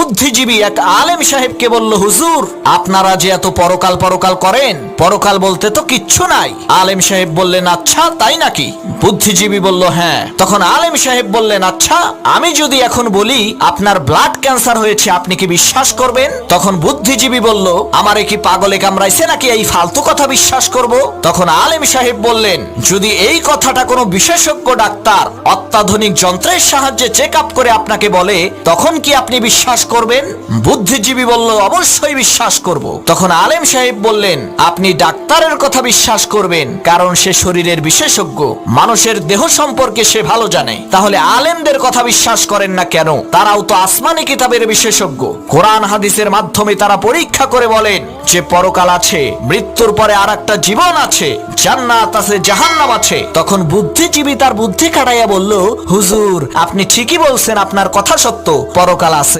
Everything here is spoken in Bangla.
বুদ্ধিজীবী এক আলেম সাহেবকে বলল, হুজুর আপনারা যে এত পরকাল পরকাল করেন, পরকাল বলতে তো কিচ্ছু নাই। আলেম সাহেব বললেন, আচ্ছা তাই নাকি? বুদ্ধিজীবী বলল, হ্যাঁ। তখন আলেম সাহেব বললেন, আচ্ছা আমি যদি এখন বলি আপনার ব্লাড ক্যান্সার হয়েছে, আপনি কি বিশ্বাস করবেন? তখন বুদ্ধিজীবী বলল, আমারে কি পাগলে কামড়াইছে নাকি এই ফালতু কথা বিশ্বাস করব? তখন আলেম সাহেব বললেন, যদি এই কথাটা কোনো বিশেষজ্ঞ ডাক্তার অত্যাধুনিক যন্ত্রের সাহায্যে চেক আপ করে আপনাকে বলে, তখন কি আপনি বিশ্বাস করবেন? বুদ্ধিজীবী বলল, অবশ্যই বিশ্বাস করব। তখন আলেম সাহেব বললেন, আপনি ডাক্তারের কথা বিশ্বাস করবেন, কারণ সে শরীরের বিশেষজ্ঞ, মানুষের দেহ সম্পর্কে সে ভালো জানে। তাহলে আলেমদের কথা বিশ্বাস করেন না কেন? তারাও তো আসমানি কিতাবের বিশেষজ্ঞ। কোরআন হাদিসের মাধ্যমে তারা পরীক্ষা করে বলেন যে পরকাল আছে, মৃত্যুর পরে আর একটা জীবন আছে, জান্নাত আছে, জাহান্নাম আছে। তখন বুদ্ধিজীবী তার বুদ্ধি খাটাইয়া বলল, হুজুর আপনি ঠিকই বলছেন, আপনার কথা সত্য, পরকাল আছে।